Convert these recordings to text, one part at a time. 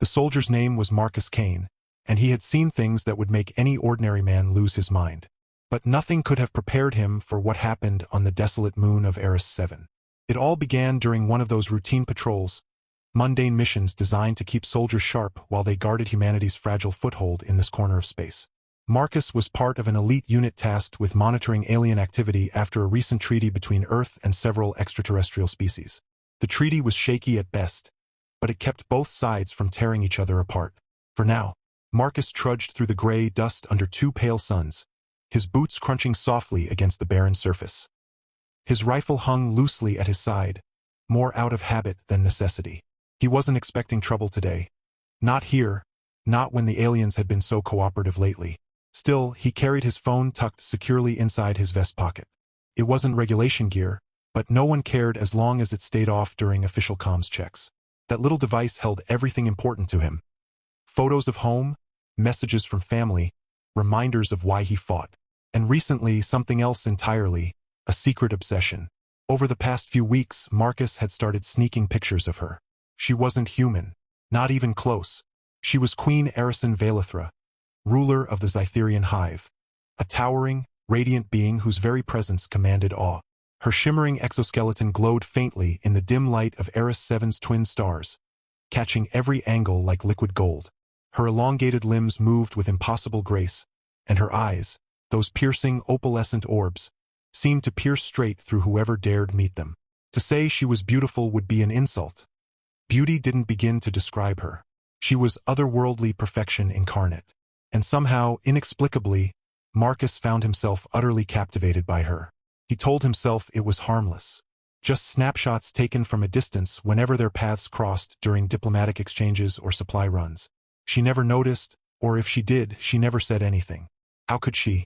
The soldier's name was Marcus Kane, and he had seen things that would make any ordinary man lose his mind. But nothing could have prepared him for what happened on the desolate moon of Eris 7. It all began during one of those routine patrols, mundane missions designed to keep soldiers sharp while they guarded humanity's fragile foothold in this corner of space. Marcus was part of an elite unit tasked with monitoring alien activity after a recent treaty between Earth and several extraterrestrial species. The treaty was shaky at best, but it kept both sides from tearing each other apart. For now, Marcus trudged through the gray dust under two pale suns, his boots crunching softly against the barren surface. His rifle hung loosely at his side, more out of habit than necessity. He wasn't expecting trouble today. Not here, not when the aliens had been so cooperative lately. Still, he carried his phone tucked securely inside his vest pocket. It wasn't regulation gear, but no one cared as long as it stayed off during official comms checks. That little device held everything important to him. Photos of home, messages from family, reminders of why he fought. And recently, something else entirely, a secret obsession. Over the past few weeks, Marcus had started sneaking pictures of her. She wasn't human, not even close. She was Queen Erison Valithra, ruler of the Zytherian hive, a towering, radiant being whose very presence commanded awe. Her shimmering exoskeleton glowed faintly in the dim light of Eris 7's twin stars, catching every angle like liquid gold. Her elongated limbs moved with impossible grace, and her eyes, those piercing opalescent orbs, seemed to pierce straight through whoever dared meet them. To say she was beautiful would be an insult. Beauty didn't begin to describe her. She was otherworldly perfection incarnate. And somehow, inexplicably, Marcus found himself utterly captivated by her. He told himself it was harmless. Just snapshots taken from a distance whenever their paths crossed during diplomatic exchanges or supply runs. She never noticed, or if she did, she never said anything. How could she?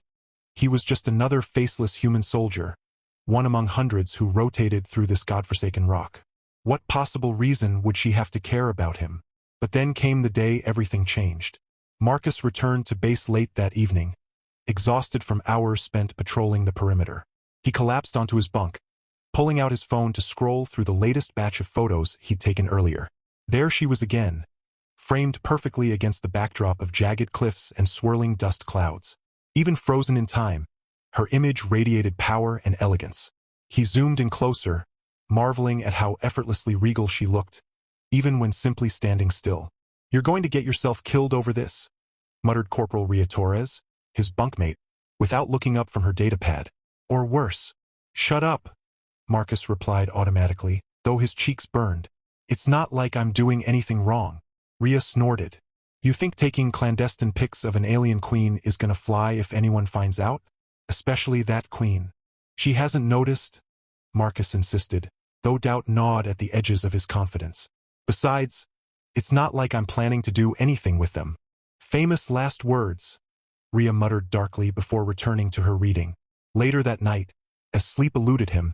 He was just another faceless human soldier, one among hundreds who rotated through this godforsaken rock. What possible reason would she have to care about him? But then came the day everything changed. Marcus returned to base late that evening, exhausted from hours spent patrolling the perimeter. He collapsed onto his bunk, pulling out his phone to scroll through the latest batch of photos he'd taken earlier. There she was again, framed perfectly against the backdrop of jagged cliffs and swirling dust clouds. Even frozen in time, her image radiated power and elegance. He zoomed in closer, marveling at how effortlessly regal she looked, even when simply standing still. "You're going to get yourself killed over this," muttered Corporal Ria Torres, his bunkmate, without looking up from her datapad. "Or worse." "Shut up," Marcus replied automatically, though his cheeks burned. "It's not like I'm doing anything wrong." Ria snorted. "You think taking clandestine pics of an alien queen is gonna fly if anyone finds out? Especially that queen." "She hasn't noticed," Marcus insisted, though doubt gnawed at the edges of his confidence. "Besides, it's not like I'm planning to do anything with them." "Famous last words," Ria muttered darkly before returning to her reading. Later that night, as sleep eluded him,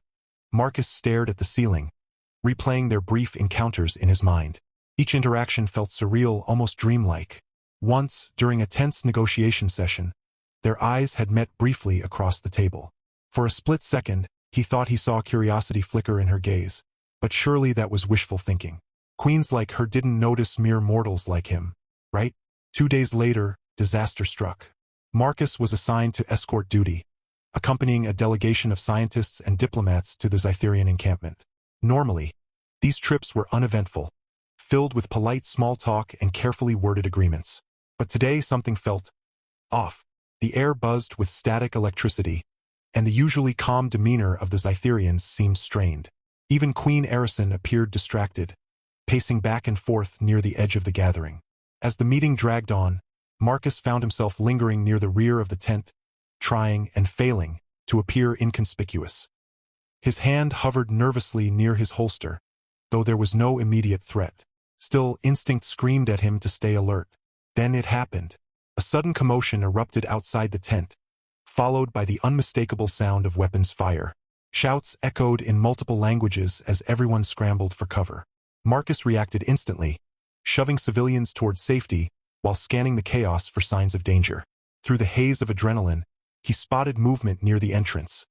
Marcus stared at the ceiling, replaying their brief encounters in his mind. Each interaction felt surreal, almost dreamlike. Once, during a tense negotiation session, their eyes had met briefly across the table. For a split second, he thought he saw curiosity flicker in her gaze, but surely that was wishful thinking. Queens like her didn't notice mere mortals like him, right? 2 days later, disaster struck. Marcus was assigned to escort duty, accompanying a delegation of scientists and diplomats to the Zytherian encampment. Normally, these trips were uneventful, filled with polite small talk and carefully worded agreements. But today something felt off. The air buzzed with static electricity, and the usually calm demeanor of the Zytherians seemed strained. Even Queen Erison appeared distracted, pacing back and forth near the edge of the gathering. As the meeting dragged on, Marcus found himself lingering near the rear of the tent, trying and failing to appear inconspicuous. His hand hovered nervously near his holster, though there was no immediate threat. Still, instinct screamed at him to stay alert. Then it happened. A sudden commotion erupted outside the tent, followed by the unmistakable sound of weapons fire. Shouts echoed in multiple languages as everyone scrambled for cover. Marcus reacted instantly, shoving civilians toward safety while scanning the chaos for signs of danger. Through the haze of adrenaline, he spotted movement near the entrance,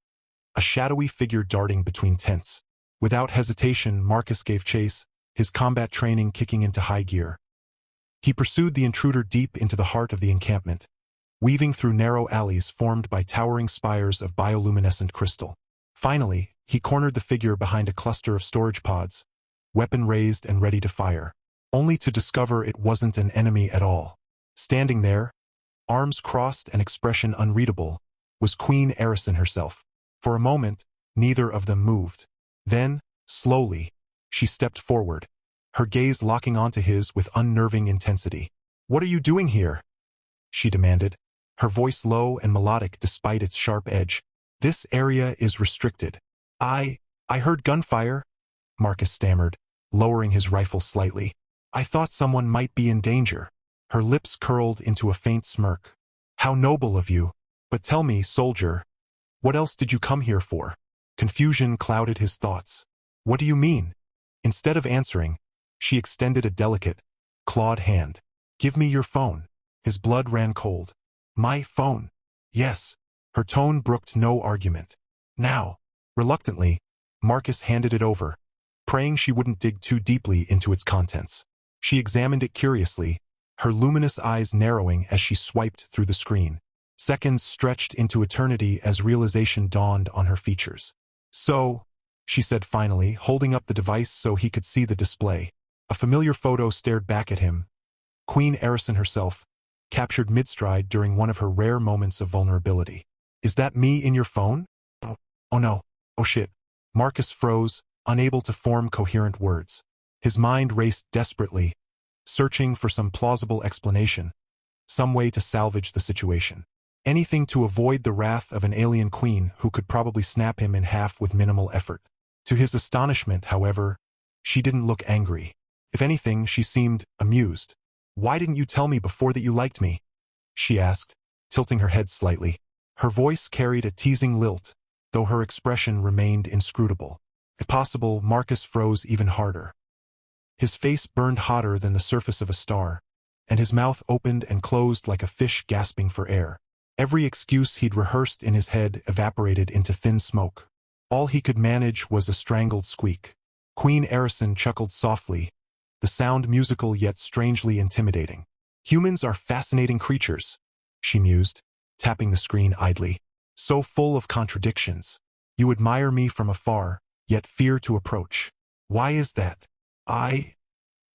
a shadowy figure darting between tents. Without hesitation, Marcus gave chase, his combat training kicking into high gear. He pursued the intruder deep into the heart of the encampment, weaving through narrow alleys formed by towering spires of bioluminescent crystal. Finally, he cornered the figure behind a cluster of storage pods, weapon raised and ready to fire, only to discover it wasn't an enemy at all. Standing there, arms crossed and expression unreadable, was Queen Erison herself. For a moment, neither of them moved. Then, slowly, she stepped forward, her gaze locking onto his with unnerving intensity. "What are you doing here?" she demanded, her voice low and melodic despite its sharp edge. "This area is restricted." I heard gunfire," Marcus stammered, lowering his rifle slightly. "I thought someone might be in danger." Her lips curled into a faint smirk. "How noble of you. But tell me, soldier, what else did you come here for?" Confusion clouded his thoughts. "What do you mean?" Instead of answering, she extended a delicate, clawed hand. "Give me your phone." His blood ran cold. "My phone?" "Yes." Her tone brooked no argument. "Now." Reluctantly, Marcus handed it over, praying she wouldn't dig too deeply into its contents. She examined it curiously, her luminous eyes narrowing as she swiped through the screen. Seconds stretched into eternity as realization dawned on her features. "So," she said finally, holding up the device so he could see the display. A familiar photo stared back at him. Queen Erison herself, captured mid-stride during one of her rare moments of vulnerability. "Is that me in your phone?" Oh no. Oh shit. Marcus froze, unable to form coherent words. His mind raced desperately, searching for some plausible explanation, some way to salvage the situation. Anything to avoid the wrath of an alien queen who could probably snap him in half with minimal effort. To his astonishment, however, she didn't look angry. If anything, she seemed amused. "Why didn't you tell me before that you liked me?" she asked, tilting her head slightly. Her voice carried a teasing lilt, though her expression remained inscrutable. If possible, Marcus froze even harder. His face burned hotter than the surface of a star, and his mouth opened and closed like a fish gasping for air. Every excuse he'd rehearsed in his head evaporated into thin smoke. All he could manage was a strangled squeak. Queen Erison chuckled softly, the sound musical yet strangely intimidating. "Humans are fascinating creatures," she mused, tapping the screen idly. "So full of contradictions. You admire me from afar, yet fear to approach. Why is that?"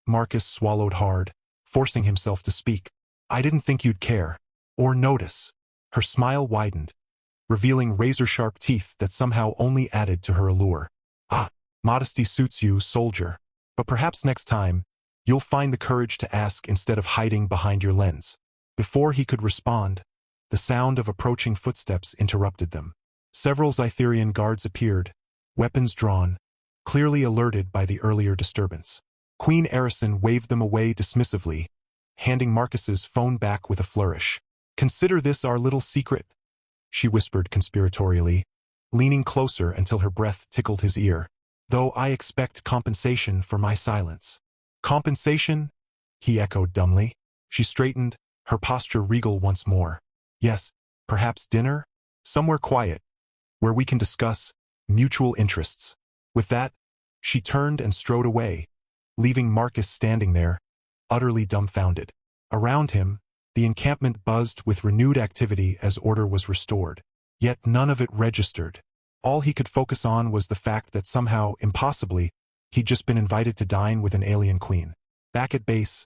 Marcus swallowed hard, forcing himself to speak. "I didn't think you'd care. Or notice." Her smile widened, revealing razor-sharp teeth that somehow only added to her allure. Modesty suits you, soldier. But perhaps next time, you'll find the courage to ask instead of hiding behind your lens." Before he could respond, the sound of approaching footsteps interrupted them. Several Zytherian guards appeared, weapons drawn, clearly alerted by the earlier disturbance. Queen Erison waved them away dismissively, handing Marcus's phone back with a flourish. "Consider this our little secret," she whispered conspiratorially, leaning closer until her breath tickled his ear. "Though I expect compensation for my silence." "Compensation?" he echoed dumbly. She straightened, her posture regal once more. "Yes, perhaps dinner? Somewhere quiet, where we can discuss mutual interests." With that, she turned and strode away, leaving Marcus standing there, utterly dumbfounded. Around him, the encampment buzzed with renewed activity as order was restored. Yet none of it registered. All he could focus on was the fact that somehow, impossibly, he'd just been invited to dine with an alien queen. Back at base,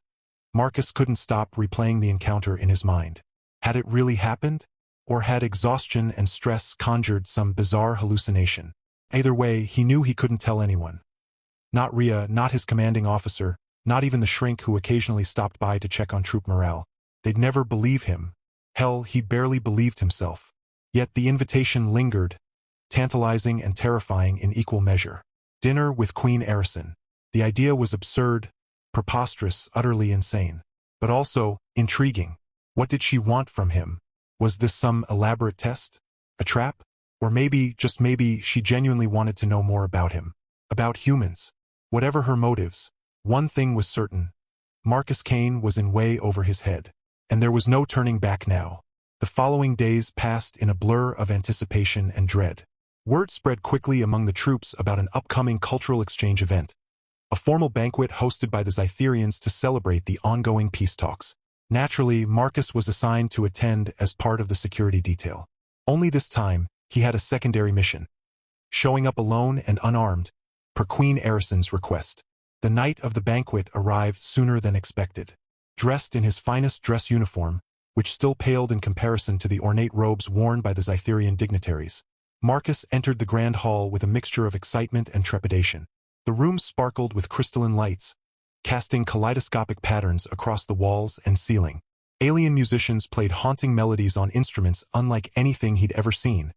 Marcus couldn't stop replaying the encounter in his mind. Had it really happened? Or had exhaustion and stress conjured some bizarre hallucination? Either way, he knew he couldn't tell anyone. Not Rhea, not his commanding officer, not even the shrink who occasionally stopped by to check on troop morale. They'd never believe him. Hell, he barely believed himself. Yet the invitation lingered, tantalizing and terrifying in equal measure. Dinner with Queen Erison. The idea was absurd, preposterous, utterly insane. But also intriguing. What did she want from him? Was this some elaborate test? A trap? Or maybe, just maybe, she genuinely wanted to know more about him. About humans. Whatever her motives, one thing was certain. Marcus Kane was in way over his head. And there was no turning back now. The following days passed in a blur of anticipation and dread. Word spread quickly among the troops about an upcoming cultural exchange event, a formal banquet hosted by the Zytherians to celebrate the ongoing peace talks. Naturally, Marcus was assigned to attend as part of the security detail. Only this time, he had a secondary mission. Showing up alone and unarmed, per Queen Aerison's request. The night of the banquet arrived sooner than expected. Dressed in his finest dress uniform, which still paled in comparison to the ornate robes worn by the Zytherian dignitaries, Marcus entered the grand hall with a mixture of excitement and trepidation. The room sparkled with crystalline lights, casting kaleidoscopic patterns across the walls and ceiling. Alien musicians played haunting melodies on instruments unlike anything he'd ever seen,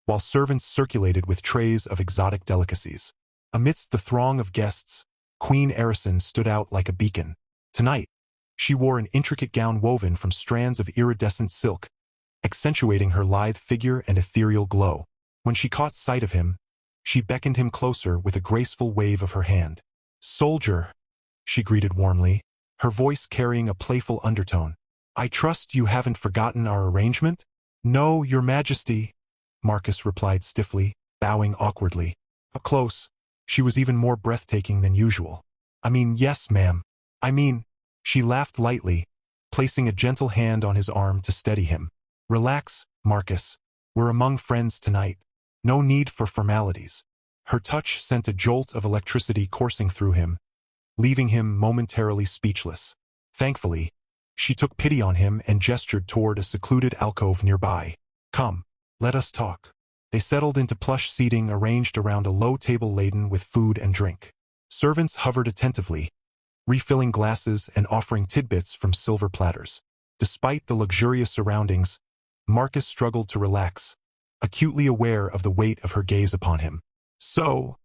while servants circulated with trays of exotic delicacies. Amidst the throng of guests, Queen Aerison stood out like a beacon. Tonight, she wore an intricate gown woven from strands of iridescent silk, accentuating her lithe figure and ethereal glow. When she caught sight of him, she beckoned him closer with a graceful wave of her hand. "Soldier," she greeted warmly, her voice carrying a playful undertone. "I trust you haven't forgotten our arrangement?" "No, Your Majesty," Marcus replied stiffly, bowing awkwardly. Up close, she was even more breathtaking than usual. Yes, ma'am. She laughed lightly, placing a gentle hand on his arm to steady him. "Relax, Marcus. We're among friends tonight. No need for formalities." Her touch sent a jolt of electricity coursing through him, leaving him momentarily speechless. Thankfully, she took pity on him and gestured toward a secluded alcove nearby. "Come, let us talk." They settled into plush seating arranged around a low table laden with food and drink. Servants hovered attentively, refilling glasses and offering tidbits from silver platters. Despite the luxurious surroundings, Marcus struggled to relax, acutely aware of the weight of her gaze upon him. "So,"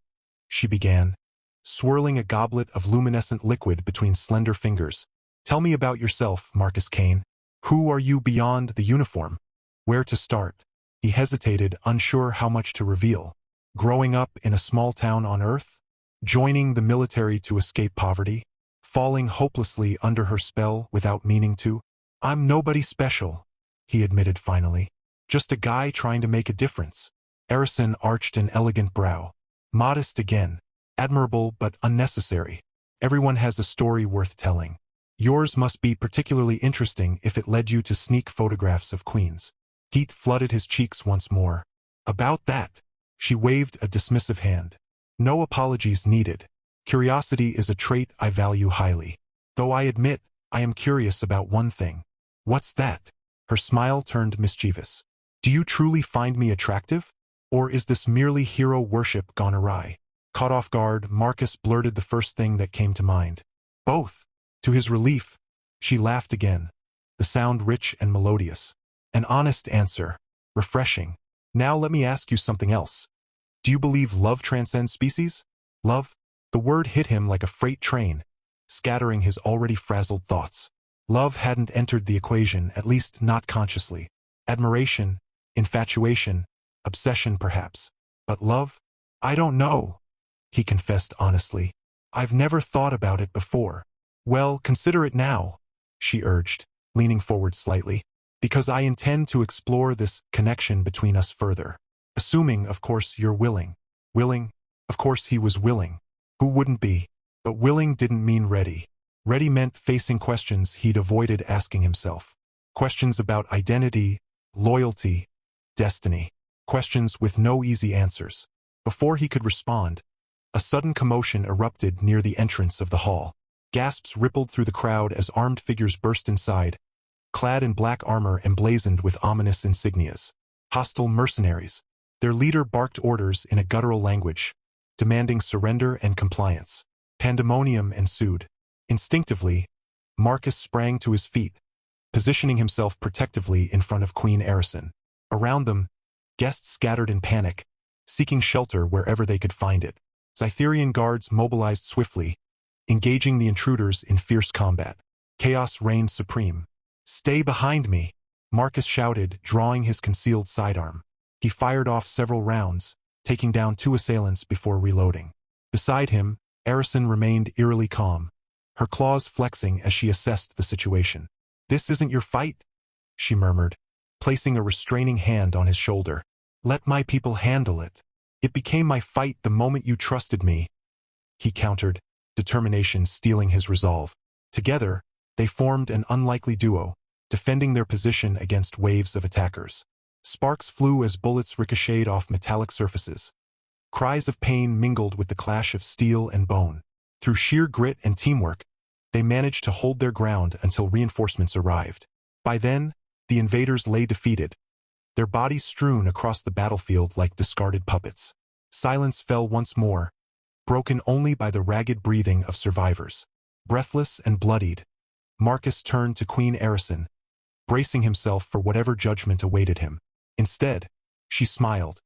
she began, swirling a goblet of luminescent liquid between slender fingers. "Tell me about yourself, Marcus Kane. Who are you beyond the uniform? Where to start?" He hesitated, unsure how much to reveal. Growing up in a small town on Earth? Joining the military to escape poverty? Falling hopelessly under her spell without meaning to? "I'm nobody special," he admitted finally. "Just a guy trying to make a difference." Aerison arched an elegant brow. "Modest again. Admirable but unnecessary. Everyone has a story worth telling. Yours must be particularly interesting if it led you to sneak photographs of queens." Heat flooded his cheeks once more. "About that," she waved a dismissive hand. "No apologies needed. Curiosity is a trait I value highly. Though I admit, I am curious about one thing." "What's that?" Her smile turned mischievous. "Do you truly find me attractive? Or is this merely hero worship gone awry?" Caught off guard, Marcus blurted the first thing that came to mind. "Both." To his relief, she laughed again, the sound rich and melodious. An honest answer. Refreshing. "Now let me ask you something else. Do you believe love transcends species?" Love? The word hit him like a freight train, scattering his already frazzled thoughts. Love hadn't entered the equation, at least not consciously. Admiration, infatuation, obsession perhaps. But love? "I don't know," he confessed honestly. "I've never thought about it before." "Well, consider it now," she urged, leaning forward slightly, "because I intend to explore this connection between us further. Assuming, of course, you're willing." Willing? Of course he was willing. Who wouldn't be? But willing didn't mean ready. Ready meant facing questions he'd avoided asking himself. Questions about identity, loyalty, destiny. Questions with no easy answers. Before he could respond, a sudden commotion erupted near the entrance of the hall. Gasps rippled through the crowd as armed figures burst inside, clad in black armor emblazoned with ominous insignias. Hostile mercenaries. Their leader barked orders in a guttural language, demanding surrender and compliance. Pandemonium ensued. Instinctively, Marcus sprang to his feet, positioning himself protectively in front of Queen Aerison. Around them, guests scattered in panic, seeking shelter wherever they could find it. Zytherian guards mobilized swiftly, engaging the intruders in fierce combat. Chaos reigned supreme. "Stay behind me," Marcus shouted, drawing his concealed sidearm. He fired off several rounds, taking down 2 assailants before reloading. Beside him, Aerison remained eerily calm, her claws flexing as she assessed the situation. "This isn't your fight," she murmured, placing a restraining hand on his shoulder. "Let my people handle it." "It became my fight the moment you trusted me," he countered, determination stealing his resolve. Together, they formed an unlikely duo, defending their position against waves of attackers. Sparks flew as bullets ricocheted off metallic surfaces. Cries of pain mingled with the clash of steel and bone. Through sheer grit and teamwork, they managed to hold their ground until reinforcements arrived. By then, the invaders lay defeated, their bodies strewn across the battlefield like discarded puppets. Silence fell once more, broken only by the ragged breathing of survivors. Breathless and bloodied, Marcus turned to Queen Arison, bracing himself for whatever judgment awaited him. Instead, she smiled,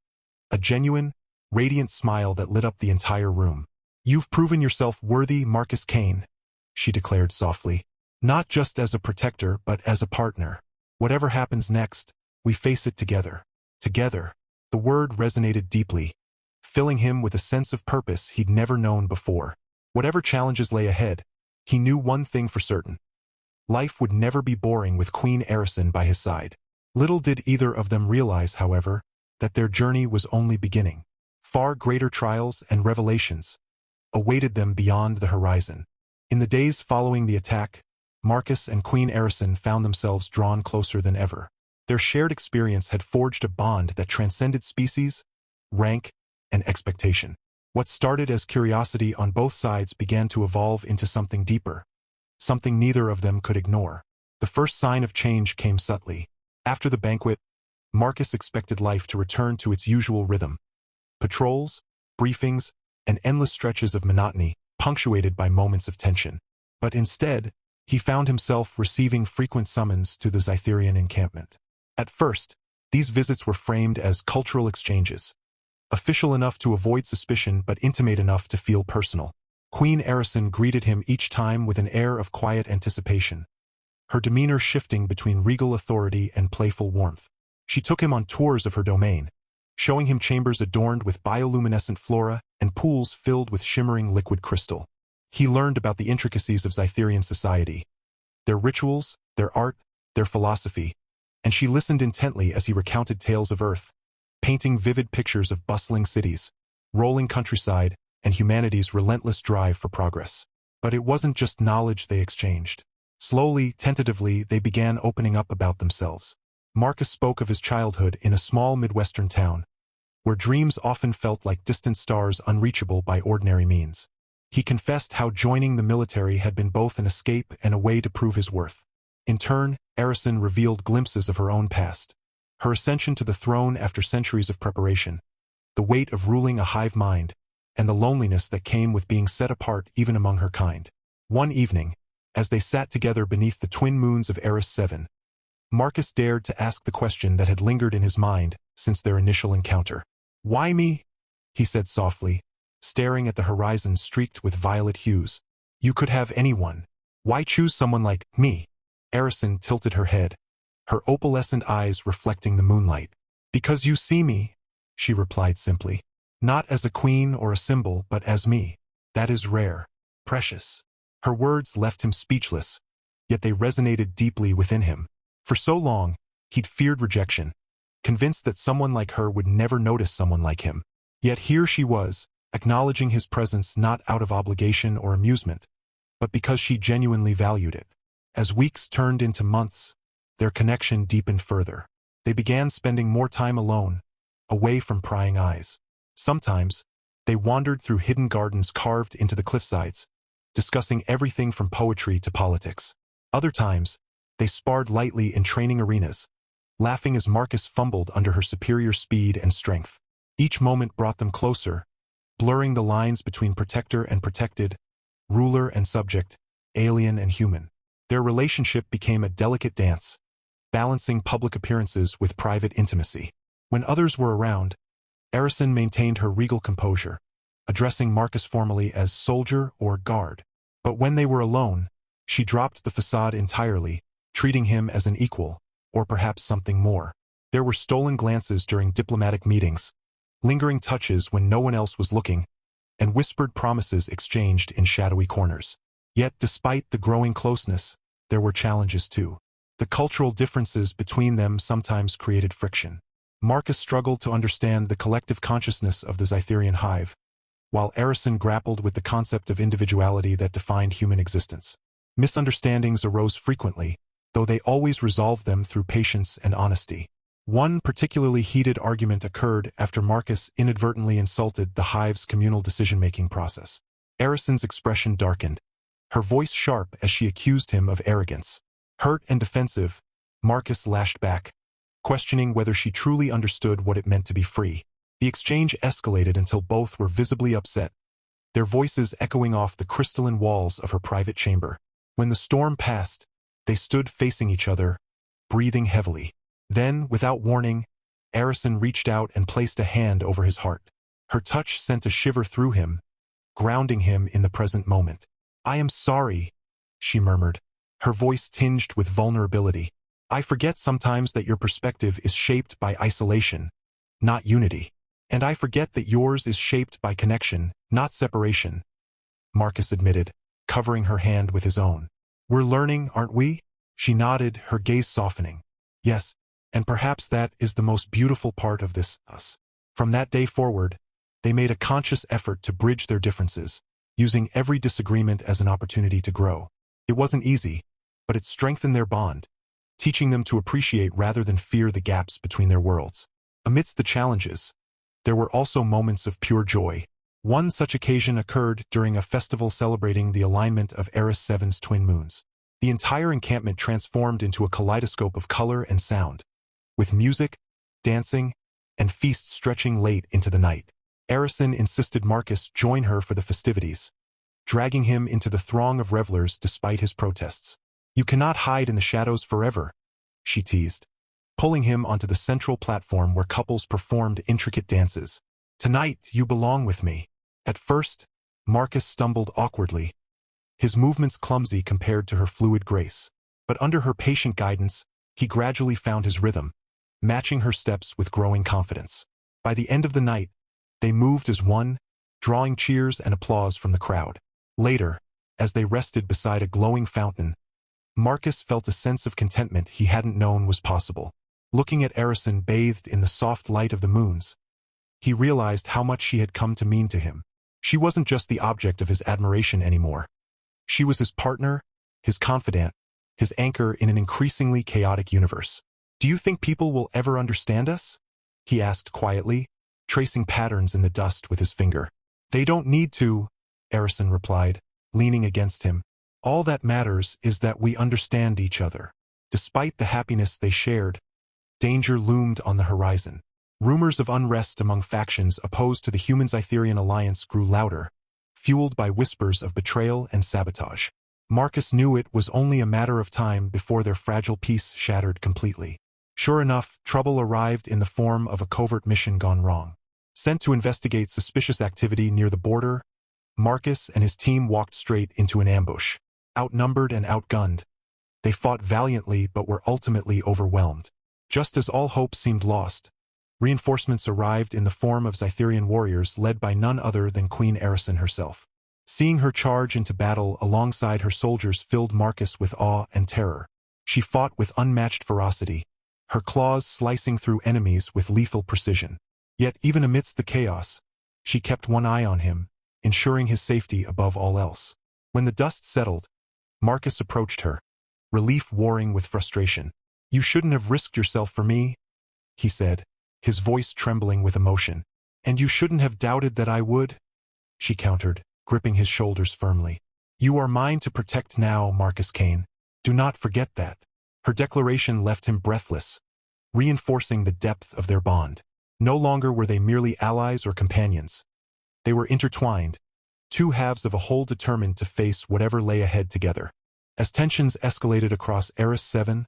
a genuine, radiant smile that lit up the entire room. "You've proven yourself worthy, Marcus Kane," she declared softly. "Not just as a protector, but as a partner. Whatever happens next, we face it together." Together. The word resonated deeply, filling him with a sense of purpose he'd never known before. Whatever challenges lay ahead, he knew one thing for certain. Life would never be boring with Queen Arison by his side. Little did either of them realize, however, that their journey was only beginning. Far greater trials and revelations awaited them beyond the horizon. In the days following the attack, Marcus and Queen Arison found themselves drawn closer than ever. Their shared experience had forged a bond that transcended species, rank, and expectation. What started as curiosity on both sides began to evolve into something deeper, something neither of them could ignore. The first sign of change came subtly. After the banquet, Marcus expected life to return to its usual rhythm. Patrols, briefings, and endless stretches of monotony, punctuated by moments of tension. But instead, he found himself receiving frequent summons to the Zytherian encampment. At first, these visits were framed as cultural exchanges, official enough to avoid suspicion but intimate enough to feel personal. Queen Arison greeted him each time with an air of quiet anticipation, her demeanor shifting between regal authority and playful warmth. She took him on tours of her domain, showing him chambers adorned with bioluminescent flora and pools filled with shimmering liquid crystal. He learned about the intricacies of Zytherian society, their rituals, their art, their philosophy, and she listened intently as he recounted tales of Earth, painting vivid pictures of bustling cities, rolling countryside, and humanity's relentless drive for progress. But it wasn't just knowledge they exchanged. Slowly, tentatively, they began opening up about themselves. Marcus spoke of his childhood in a small Midwestern town, where dreams often felt like distant stars unreachable by ordinary means. He confessed how joining the military had been both an escape and a way to prove his worth. In turn, Arison revealed glimpses of her own past, her ascension to the throne after centuries of preparation, the weight of ruling a hive mind, and the loneliness that came with being set apart even among her kind. One evening, as they sat together beneath the twin moons of Eris 7, Marcus dared to ask the question that had lingered in his mind since their initial encounter. "Why me?" he said softly, staring at the horizon streaked with violet hues. "You could have anyone. Why choose someone like me?" Arison tilted her head, her opalescent eyes reflecting the moonlight. "Because you see me," she replied simply. "Not as a queen or a symbol, but as me. That is rare, precious." Her words left him speechless, yet they resonated deeply within him. For so long, he'd feared rejection, convinced that someone like her would never notice someone like him. Yet here she was, acknowledging his presence not out of obligation or amusement, but because she genuinely valued it. As weeks turned into months, their connection deepened further. They began spending more time alone, away from prying eyes. Sometimes, they wandered through hidden gardens carved into the cliffsides, discussing everything from poetry to politics. Other times, they sparred lightly in training arenas, laughing as Marcus fumbled under her superior speed and strength. Each moment brought them closer, blurring the lines between protector and protected, ruler and subject, alien and human. Their relationship became a delicate dance, balancing public appearances with private intimacy. When others were around, Arison maintained her regal composure, addressing Marcus formally as soldier or guard. But when they were alone, she dropped the facade entirely, treating him as an equal, or perhaps something more. There were stolen glances during diplomatic meetings, lingering touches when no one else was looking, and whispered promises exchanged in shadowy corners. Yet despite the growing closeness, there were challenges too. The cultural differences between them sometimes created friction. Marcus struggled to understand the collective consciousness of the Zytherian hive, while Arison grappled with the concept of individuality that defined human existence. Misunderstandings arose frequently, though they always resolved them through patience and honesty. One particularly heated argument occurred after Marcus inadvertently insulted the hive's communal decision-making process. Arison's expression darkened, her voice sharp as she accused him of arrogance. Hurt and defensive, Marcus lashed back, questioning whether she truly understood what it meant to be free. The exchange escalated until both were visibly upset, their voices echoing off the crystalline walls of her private chamber. When the storm passed, they stood facing each other, breathing heavily. Then, without warning, Arison reached out and placed a hand over his heart. Her touch sent a shiver through him, grounding him in the present moment. "I am sorry," she murmured, her voice tinged with vulnerability. "I forget sometimes that your perspective is shaped by isolation, not unity. And I forget that yours is shaped by connection, not separation," Marcus admitted, covering her hand with his own. "We're learning, aren't we?" She nodded, her gaze softening. "Yes, and perhaps that is the most beautiful part of this, us." From that day forward, they made a conscious effort to bridge their differences, using every disagreement as an opportunity to grow. It wasn't easy, but it strengthened their bond, teaching them to appreciate rather than fear the gaps between their worlds. Amidst the challenges, there were also moments of pure joy. One such occasion occurred during a festival celebrating the alignment of Eris 7's twin moons. The entire encampment transformed into a kaleidoscope of color and sound, with music, dancing, and feasts stretching late into the night. Arison insisted Marcus join her for the festivities, dragging him into the throng of revelers despite his protests. "You cannot hide in the shadows forever," she teased, pulling him onto the central platform where couples performed intricate dances. "Tonight, you belong with me." At first, Marcus stumbled awkwardly, his movements clumsy compared to her fluid grace. But under her patient guidance, he gradually found his rhythm, matching her steps with growing confidence. By the end of the night, they moved as one, drawing cheers and applause from the crowd. Later, as they rested beside a glowing fountain, Marcus felt a sense of contentment he hadn't known was possible. Looking at Arison bathed in the soft light of the moons, he realized how much she had come to mean to him. She wasn't just the object of his admiration anymore. She was his partner, his confidant, his anchor in an increasingly chaotic universe. "Do you think people will ever understand us?" he asked quietly, tracing patterns in the dust with his finger. "They don't need to," Arison replied, leaning against him. "All that matters is that we understand each other." Despite the happiness they shared, danger loomed on the horizon. Rumors of unrest among factions opposed to the Humans-Itherian alliance grew louder, fueled by whispers of betrayal and sabotage. Marcus knew it was only a matter of time before their fragile peace shattered completely. Sure enough, trouble arrived in the form of a covert mission gone wrong. Sent to investigate suspicious activity near the border, Marcus and his team walked straight into an ambush. Outnumbered and outgunned, they fought valiantly but were ultimately overwhelmed. Just as all hope seemed lost, reinforcements arrived in the form of Zytherian warriors led by none other than Queen Arison herself. Seeing her charge into battle alongside her soldiers filled Marcus with awe and terror. She fought with unmatched ferocity, her claws slicing through enemies with lethal precision. Yet even amidst the chaos, she kept one eye on him, ensuring his safety above all else. When the dust settled, Marcus approached her, relief warring with frustration. "You shouldn't have risked yourself for me," he said, his voice trembling with emotion. "And you shouldn't have doubted that I would," she countered, gripping his shoulders firmly. "You are mine to protect now, Marcus Kane. Do not forget that." Her declaration left him breathless, reinforcing the depth of their bond. No longer were they merely allies or companions. They were intertwined, two halves of a whole determined to face whatever lay ahead together. As tensions escalated across Eris 7,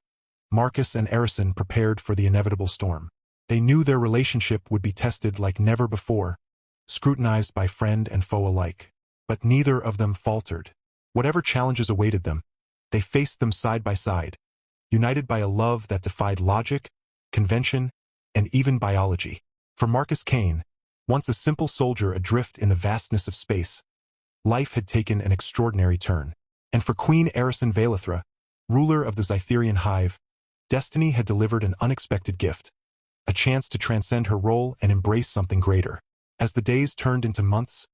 Marcus and Arison prepared for the inevitable storm. They knew their relationship would be tested like never before, scrutinized by friend and foe alike. But neither of them faltered. Whatever challenges awaited them, they faced them side by side, united by a love that defied logic, convention, and even biology. For Marcus Kane, once a simple soldier adrift in the vastness of space, life had taken an extraordinary turn. And for Queen Arison Valithra, ruler of the Zytherian hive, destiny had delivered an unexpected gift, a chance to transcend her role and embrace something greater. As the days turned into months,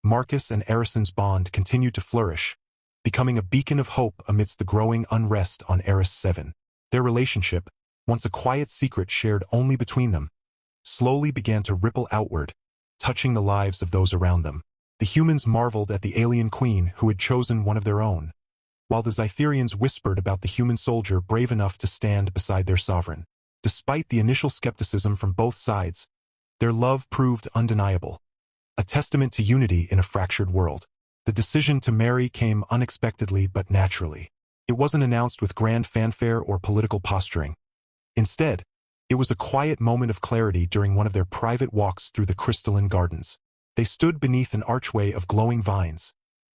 Marcus and Arison's bond continued to flourish, becoming a beacon of hope amidst the growing unrest on Eris 7. Their relationship, once a quiet secret shared only between them, slowly began to ripple outward, touching the lives of those around them. The humans marveled at the alien queen who had chosen one of their own, while the Zytherians whispered about the human soldier brave enough to stand beside their sovereign. Despite the initial skepticism from both sides, their love proved undeniable, a testament to unity in a fractured world. The decision to marry came unexpectedly but naturally. It wasn't announced with grand fanfare or political posturing. Instead, it was a quiet moment of clarity during one of their private walks through the crystalline gardens. They stood beneath an archway of glowing vines,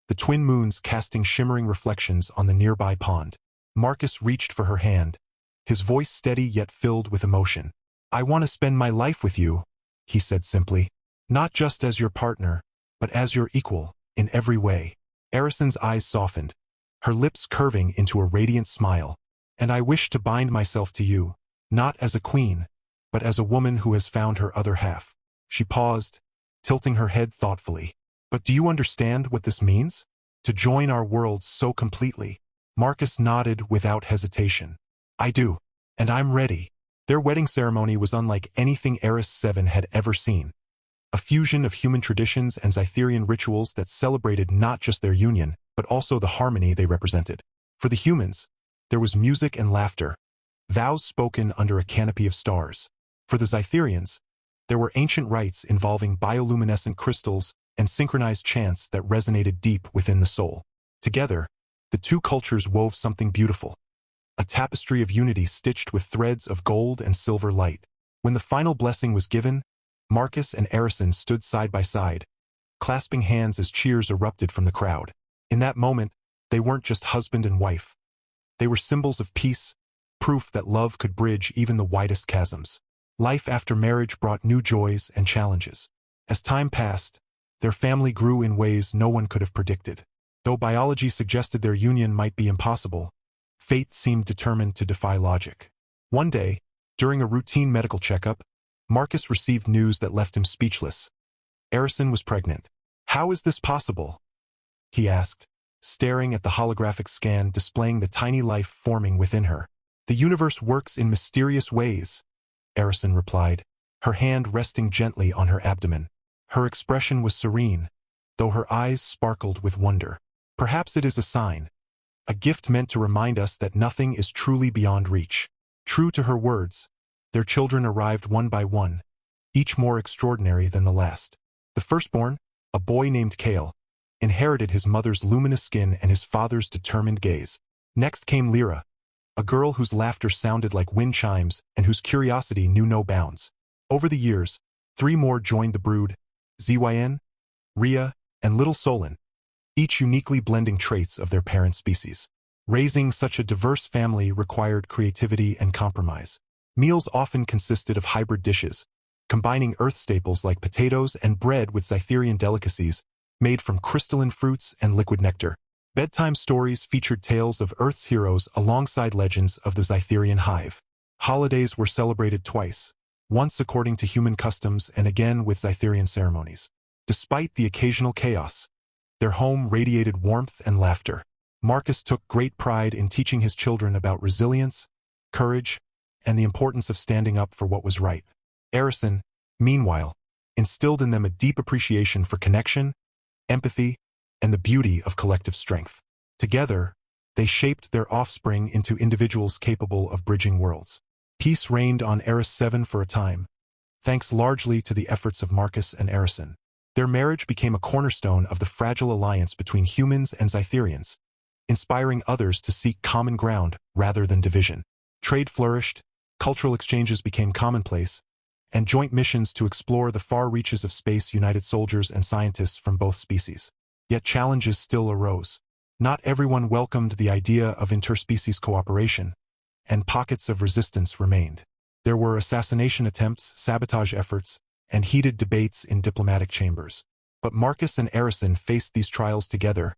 the twin moons casting shimmering reflections on the nearby pond. Marcus reached for her hand, his voice steady yet filled with emotion. "I want to spend my life with you," he said simply. "Not just as your partner, but as your equal, in every way." Arison's eyes softened, her lips curving into a radiant smile. "And I wish to bind myself to you, not as a queen, but as a woman who has found her other half." She paused, tilting her head thoughtfully. "But do you understand what this means? To join our worlds so completely?" Marcus nodded without hesitation. "I do, and I'm ready." Their wedding ceremony was unlike anything Eris 7 had ever seen. A fusion of human traditions and Zytherian rituals that celebrated not just their union, but also the harmony they represented. For the humans, there was music and laughter, vows spoken under a canopy of stars. For the Zytherians, there were ancient rites involving bioluminescent crystals and synchronized chants that resonated deep within the soul. Together, the two cultures wove something beautiful, a tapestry of unity stitched with threads of gold and silver light. When the final blessing was given, Marcus and Arison stood side by side, clasping hands as cheers erupted from the crowd. In that moment, they weren't just husband and wife. They were symbols of peace, proof that love could bridge even the widest chasms. Life after marriage brought new joys and challenges. As time passed, their family grew in ways no one could have predicted. Though biology suggested their union might be impossible, fate seemed determined to defy logic. One day, during a routine medical checkup, Marcus received news that left him speechless. Arison was pregnant. "How is this possible?" he asked, staring at the holographic scan displaying the tiny life forming within her. "The universe works in mysterious ways," Arison replied, her hand resting gently on her abdomen. Her expression was serene, though her eyes sparkled with wonder. "Perhaps it is a sign, a gift meant to remind us that nothing is truly beyond reach." True to her words, their children arrived one by one, each more extraordinary than the last. The firstborn, a boy named Kale, inherited his mother's luminous skin and his father's determined gaze. Next came Lyra, a girl whose laughter sounded like wind chimes and whose curiosity knew no bounds. Over the years, 3 more joined the brood: Zyn, Rhea, and little Solon, each uniquely blending traits of their parent species. Raising such a diverse family required creativity and compromise. Meals often consisted of hybrid dishes, combining earth staples like potatoes and bread with Zytherian delicacies made from crystalline fruits and liquid nectar. Bedtime stories featured tales of Earth's heroes alongside legends of the Zytherian hive. Holidays were celebrated twice, once according to human customs and again with Zytherian ceremonies. Despite the occasional chaos, their home radiated warmth and laughter. Marcus took great pride in teaching his children about resilience, courage, and the importance of standing up for what was right. Arison, meanwhile, instilled in them a deep appreciation for connection, empathy, and the beauty of collective strength. Together, they shaped their offspring into individuals capable of bridging worlds. Peace reigned on Eris 7 for a time, thanks largely to the efforts of Marcus and Arison. Their marriage became a cornerstone of the fragile alliance between humans and Zytherians, inspiring others to seek common ground rather than division. Trade flourished, cultural exchanges became commonplace, and joint missions to explore the far reaches of space united soldiers and scientists from both species. Yet challenges still arose. Not everyone welcomed the idea of interspecies cooperation, and pockets of resistance remained. There were assassination attempts, sabotage efforts, and heated debates in diplomatic chambers. But Marcus and Arison faced these trials together,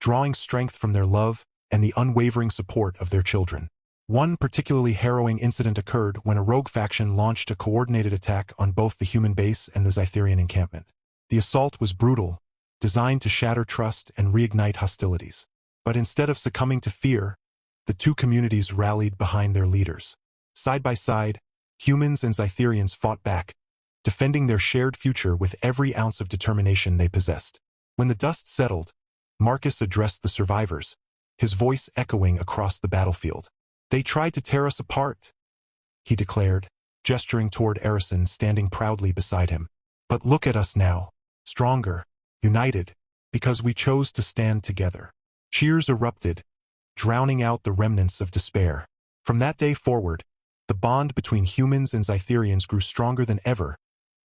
drawing strength from their love and the unwavering support of their children. One particularly harrowing incident occurred when a rogue faction launched a coordinated attack on both the human base and the Zytherian encampment. The assault was brutal, designed to shatter trust and reignite hostilities. But instead of succumbing to fear, the two communities rallied behind their leaders. Side by side, humans and Zytherians fought back, defending their shared future with every ounce of determination they possessed. When the dust settled, Marcus addressed the survivors, his voice echoing across the battlefield. "They tried to tear us apart," he declared, gesturing toward Erison standing proudly beside him. "But look at us now, stronger, united, because we chose to stand together." Cheers erupted, drowning out the remnants of despair. From that day forward, the bond between humans and Zytherians grew stronger than ever,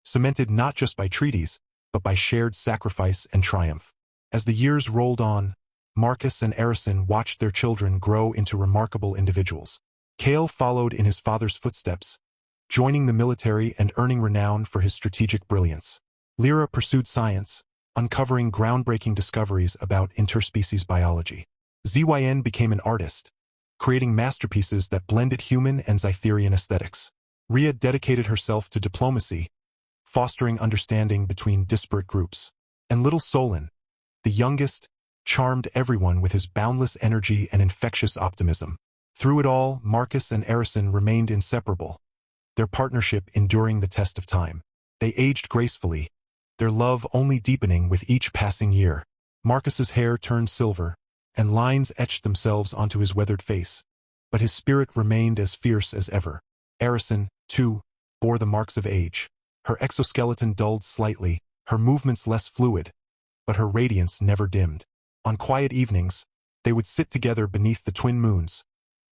cemented not just by treaties, but by shared sacrifice and triumph. As the years rolled on, Marcus and Erison watched their children grow into remarkable individuals. Cale followed in his father's footsteps, joining the military and earning renown for his strategic brilliance. Lyra pursued science, uncovering groundbreaking discoveries about interspecies biology. Zyn became an artist, creating masterpieces that blended human and Zytherian aesthetics. Rhea dedicated herself to diplomacy, fostering understanding between disparate groups. And little Solon, the youngest, charmed everyone with his boundless energy and infectious optimism. Through it all, Marcus and Erison remained inseparable, their partnership enduring the test of time. They aged gracefully, their love only deepening with each passing year. Marcus's hair turned silver, and lines etched themselves onto his weathered face, but his spirit remained as fierce as ever. Erison, too, bore the marks of age. Her exoskeleton dulled slightly, her movements less fluid, but her radiance never dimmed. On quiet evenings, they would sit together beneath the twin moons,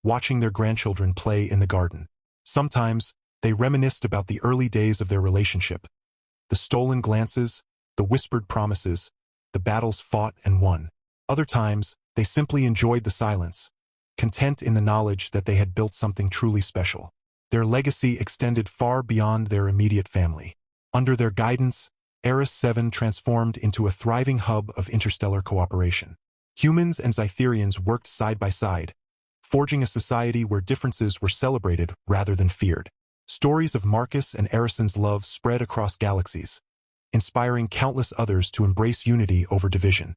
watching their grandchildren play in the garden. Sometimes, they reminisced about the early days of their relationship, the stolen glances, the whispered promises, the battles fought and won. Other times, they simply enjoyed the silence, content in the knowledge that they had built something truly special. Their legacy extended far beyond their immediate family. Under their guidance, Eris 7 transformed into a thriving hub of interstellar cooperation. Humans and Zytherians worked side by side, forging a society where differences were celebrated rather than feared. Stories of Marcus and Erison's love spread across galaxies, inspiring countless others to embrace unity over division.